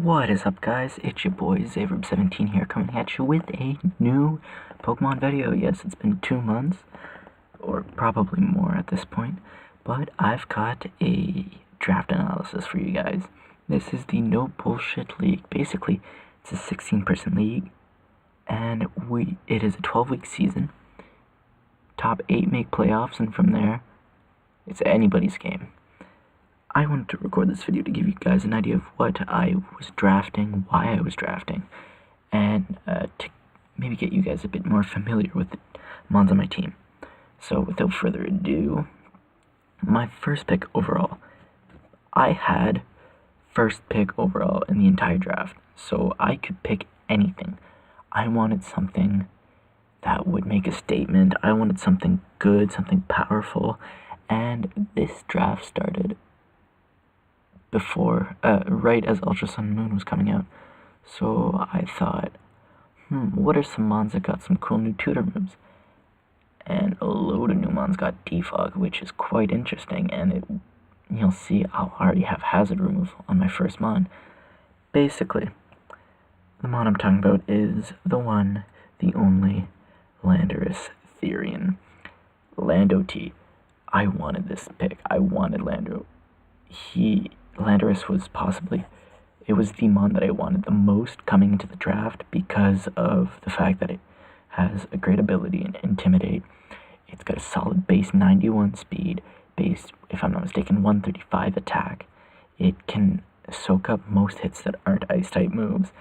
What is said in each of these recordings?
What is up, guys? It's your boy Zaverb17 here, coming at you with a new Pokemon video. Yes, it's been 2 months, or probably more at this point, but I've got a draft analysis for you guys. This is the No Bullshit League. Basically, it's a 16-person league, and it is a 12-week season. Top 8 make playoffs, and from there, it's anybody's game. I wanted to record this video to give you guys an idea of what I was drafting, why I was drafting, and to maybe get you guys a bit more familiar with the mons on my team. So without further ado, my first pick overall. I had first pick overall in the entire draft, so I could pick anything. I wanted something that would make a statement. I wanted something good, something powerful, and this draft started before, right as Ultra Sun and Moon was coming out. So I thought, what are some mons that got some cool new tutor moves? And a load of new mons got Defog, which is quite interesting, and you'll see I'll already have hazard removal on my first mon. Basically, the mon I'm talking about is the one, the only, Landorus-T. Lando-T. I wanted this pick. I wanted Lando. Landorus was it was the mon that I wanted the most coming into the draft because of the fact that it has a great ability in Intimidate. It's got a solid base 91 speed, base, if I'm not mistaken, 135 attack. It can soak up most hits that aren't Ice-type moves.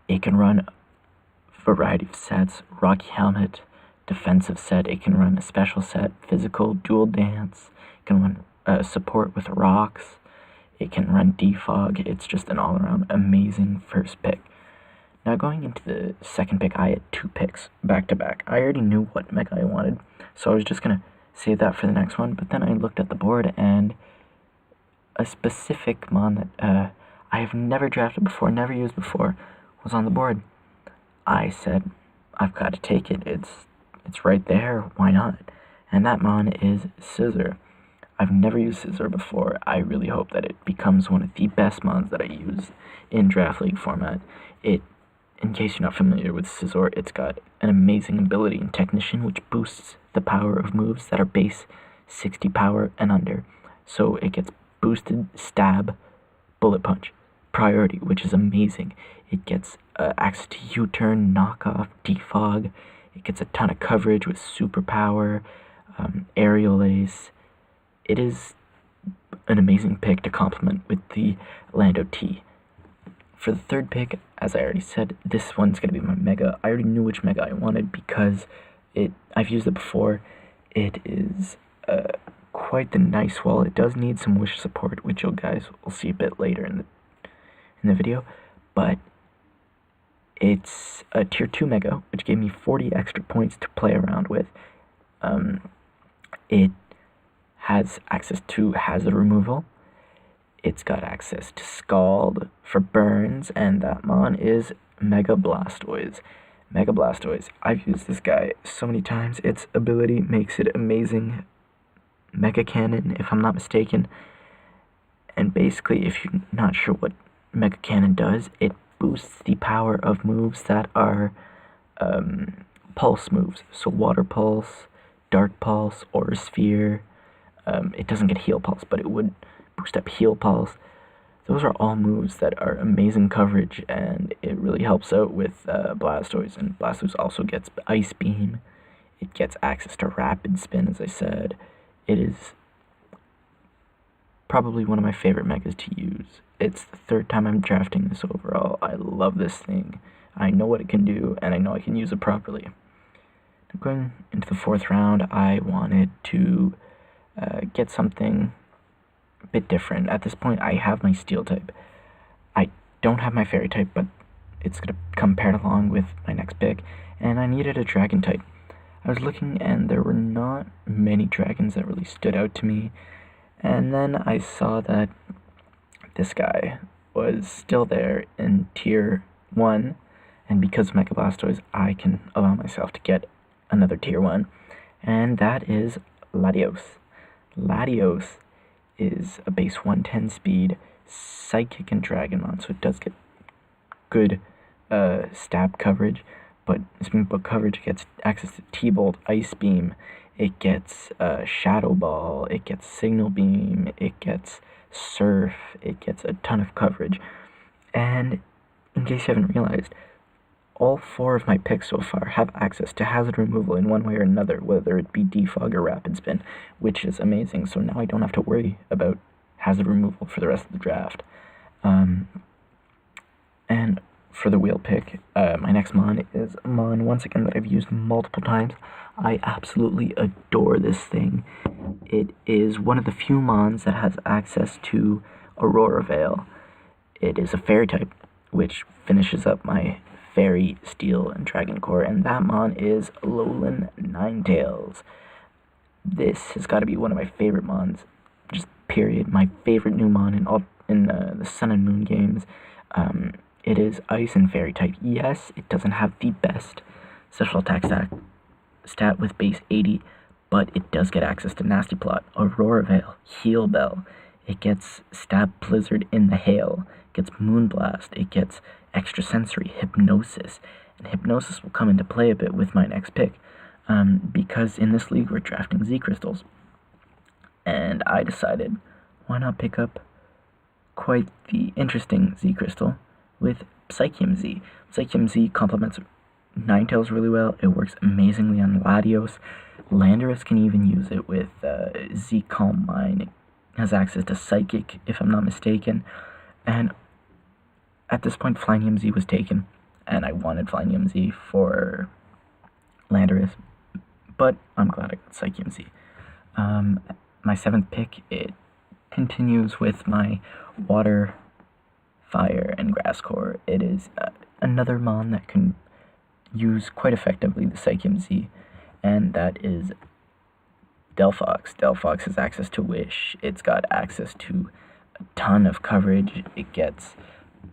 It can run a variety of sets, Rocky Helmet, defensive set. It can run a special set, physical, dual dance. It can run support with rocks. It can run defog. It's just an all-around amazing first pick. Now going into the second pick, I had 2 picks back to back. I already knew what mega I wanted, so I was just gonna save that for the next one. But then I looked at the board, and a specific mon that I have never drafted before, never used before, was on the board. I said, I've got to take it. It's right there. Why not? And that mon is Scizor. I've never used Scizor before. I really hope that it becomes one of the best mons that I use in Draft League format. In case you're not familiar with Scizor, it's got an amazing ability in Technician, which boosts the power of moves that are base 60 power and under. So it gets boosted Stab, Bullet Punch, Priority, which is amazing. It gets access to U-Turn, Knockoff, Defog. It gets a ton of coverage with Superpower, Aerial Ace. It is an amazing pick to complement with the Lando-T. For the third pick, as I already said, this one's going to be my mega. I already knew which mega I wanted because I've used it before. It is quite the nice wall. It does need some wish support, which you guys will see a bit later in the video. But it's a tier 2 mega, which gave me 40 extra points to play around with. It has access to hazard removal. It's got access to Scald for burns, and that mon is Mega Blastoise. Mega Blastoise. I've used this guy so many times. Its ability makes it amazing. Mega Cannon, if I'm not mistaken. And basically, if you're not sure what Mega Cannon does, it boosts the power of moves that are pulse moves. So Water Pulse, Dark Pulse, Aura Sphere. It doesn't get Heal Pulse, but it would boost up Heal Pulse. Those are all moves that are amazing coverage, and it really helps out with Blastoise. And Blastoise also gets Ice Beam. It gets access to Rapid Spin, as I said. It is probably one of my favorite megas to use. It's the 3rd time I'm drafting this overall. I love this thing. I know what it can do, and I know I can use it properly. Going into the 4th round, I wanted to get something a bit different. At this point, I have my Steel type. I don't have my Fairy type, but it's going to come paired along with my next pick, and I needed a Dragon type. I was looking, and there were not many dragons that really stood out to me, and then I saw that this guy was still there in tier 1, and because of Mega Blastoise, I can allow myself to get another tier 1, and that is Latios. Latios is a base 110 speed, Psychic and Dragonmon, so it does get good stab coverage. But speaking about coverage, it gets access to T-Bolt, Ice Beam, it gets Shadow Ball, it gets Signal Beam, it gets Surf, it gets a ton of coverage. And in case you haven't realized, all 4 of my picks so far have access to hazard removal in one way or another, whether it be Defog or Rapid Spin, which is amazing. So now I don't have to worry about hazard removal for the rest of the draft. And for the wheel pick, my next Mon is a Mon, once again, that I've used multiple times. I absolutely adore this thing. It is one of the few Mons that has access to Aurora Veil. It is a Fairy type, which finishes up my Fairy, Steel, and Dragon Core, and that Mon is Alolan Ninetales. This has got to be one of my favorite Mons, just period. My favorite new Mon in the Sun and Moon games. It is Ice and Fairy type. Yes, it doesn't have the best special attack stat with base 80, but it does get access to Nasty Plot, Aurora Veil, Heal Bell. It gets Stab Blizzard in the Hail. It gets Moonblast. It gets Extrasensory, Hypnosis. And Hypnosis will come into play a bit with my next pick, because in this league we're drafting Z Crystals. And I decided, why not pick up quite the interesting Z Crystal with Psychium Z. Psychium Z complements Ninetales really well. It works amazingly on Latios. Landorus can even use it with Z Calm Mind. It has access to Psychic, if I'm not mistaken. And at this point, Flyinium Z was taken, and I wanted Flyinium Z for Landorus, but I'm glad I got Psychium Z. My 7th pick, it continues with my Water, Fire, and Grass Core. It is another Mon that can use quite effectively the Psychium Z, and that is Delphox. Delphox has access to Wish. It's got access to a ton of coverage. It gets,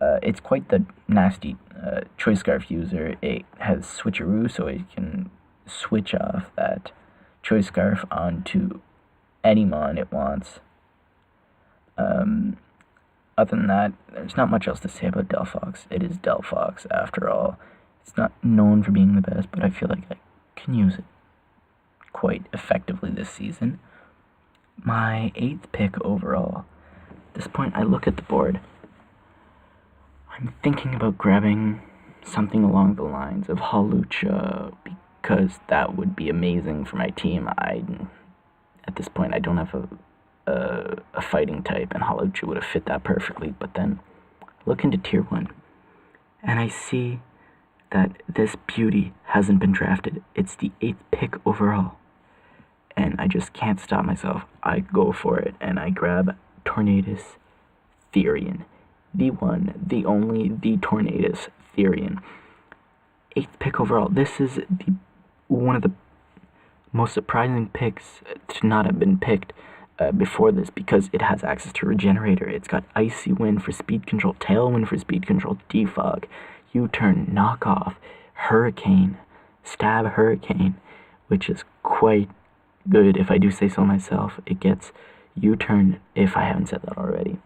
it's quite the nasty Choice Scarf user. It has Switcheroo, so it can switch off that Choice Scarf onto any Mon it wants. Other than that, there's not much else to say about Delphox. It is Delphox, after all. It's not known for being the best, but I feel like I can use it quite effectively this season. My 8th pick overall. At this point, I look at the board. I'm thinking about grabbing something along the lines of Hawlucha, because that would be amazing for my team. At this point, I don't have a fighting type, and Hawlucha would have fit that perfectly. But then, look into Tier 1, and I see that this beauty hasn't been drafted. It's the 8th pick overall, and I just can't stop myself. I go for it, and I grab Tornadus Therian. The one, the only, the Tornadus Therian. 8th pick overall. This is one of the most surprising picks to not have been picked before this, because it has access to Regenerator. It's got Icy Wind for speed control, Tailwind for speed control, Defog, U-Turn, Knockoff, Hurricane, Stab Hurricane, which is quite good if I do say so myself. It gets U-Turn, if I haven't said that already.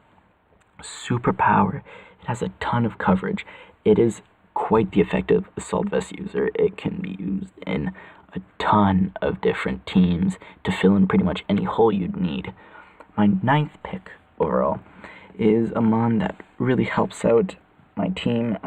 Superpower. It has a ton of coverage. It is quite the effective Assault Vest user. It can be used in a ton of different teams to fill in pretty much any hole you'd need. My 9th pick overall is a Mon that really helps out my team.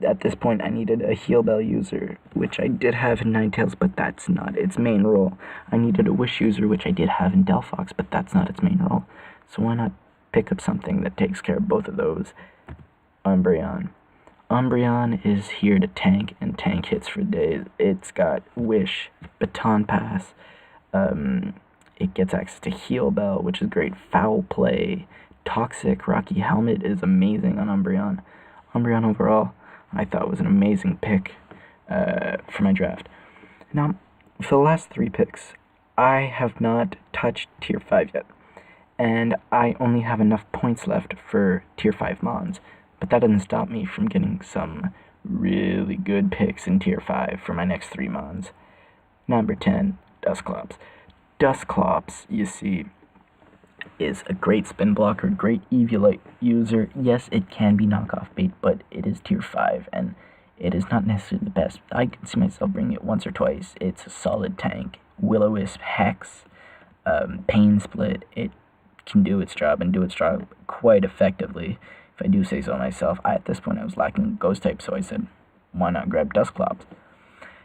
At this point, I needed a Heal Bell user, which I did have in Ninetales, but that's not its main role. I needed a Wish user, which I did have in Delphox, but that's not its main role. So why not pick up something that takes care of both of those? Umbreon. Umbreon is here to tank, and tank hits for days. It's got Wish, Baton Pass, it gets access to Heal Bell, which is great, Foul Play, Toxic, Rocky Helmet is amazing on Umbreon. Umbreon overall, I thought was an amazing pick for my draft. Now, for the last 3 picks, I have not touched Tier 5 yet, and I only have enough points left for Tier 5 Mons. But that doesn't stop me from getting some really good picks in Tier 5 for my next 3 Mons. Number 10, Dusclops. Dusclops, you see, is a great spin blocker, great Eviolite user. Yes, it can be knockoff bait, but it is tier 5, and it is not necessarily the best. I can see myself bringing it once or twice. It's a solid tank. Will-O-Wisp, Hex, Pain Split. It can do its job and do its job quite effectively, if I do say so myself. At this point I was lacking Ghost type, so I said, why not grab Dusclops?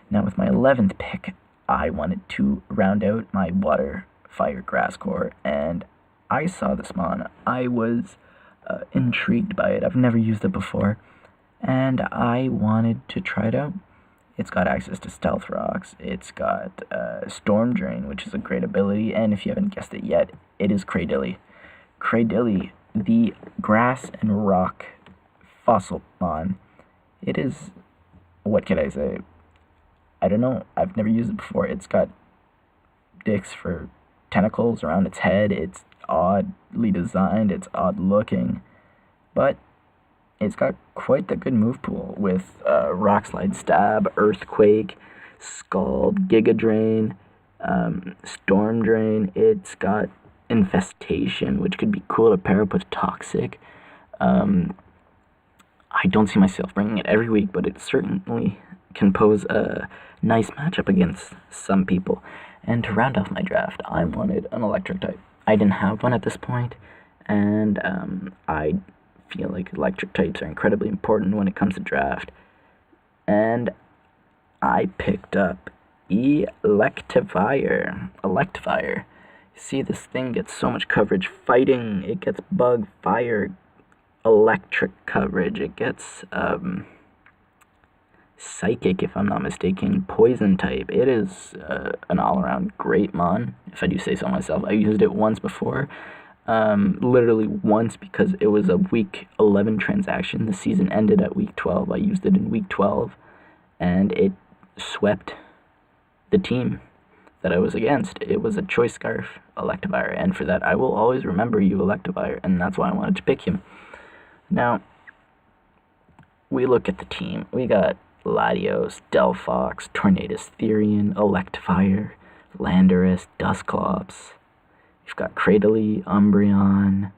Now with my 11th pick, I wanted to round out my Water, Fire, Grass core, and I saw this mon. I was intrigued by it. I've never used it before, and I wanted to try it out. It's got access to Stealth Rocks, it's got Storm Drain, which is a great ability, and if you haven't guessed it yet, it is Cradilly. Cradilly, the grass and rock fossil mon. It is, what can I say? I don't know, I've never used it before. It's got dicks for tentacles around its head, it's oddly designed, it's odd looking, but it's got quite the good move pool with Rock Slide, Stab, Earthquake, Scald, Giga Drain, Storm Drain. It's got Infestation, which could be cool to pair up with Toxic. I don't see myself bringing it every week, but it certainly can pose a nice matchup against some people. And to round off my draft, I wanted an electric type. I didn't have one at this point, and I feel like electric types are incredibly important when it comes to draft. And I picked up Electivire. Electivire. You see, this thing gets so much coverage. Fighting, it gets bug, fire, electric coverage. It gets psychic, if I'm not mistaken, poison type. It is an all-around great mon, if I do say so myself. I used it once before. Literally once, because it was a week 11 transaction. The season ended at week 12. I used it in week 12, and it swept the team that I was against. It was a Choice Scarf Electivire, and for that I will always remember you, Electivire, and that's why I wanted to pick him. Now, we look at the team. We got Latios, Delphox, Tornadus Therian, Electivire, Landorus, Dusclops. We've got Cradilly, Umbreon,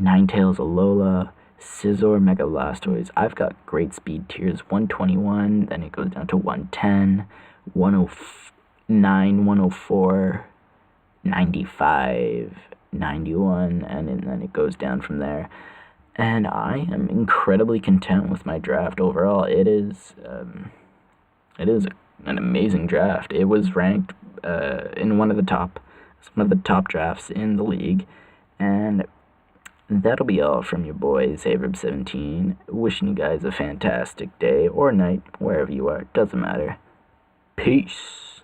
Ninetales, Alola, Scizor, Mega Blastoise. I've got great speed tiers, 121, then it goes down to 110, 109, 104, 95, 91, and then it goes down from there. And I am incredibly content with my draft overall. It is an amazing draft. It was ranked in one of the top drafts in the league, and that'll be all from your boy Zaverb17. Wishing you guys a fantastic day or night, wherever you are, doesn't matter. Peace.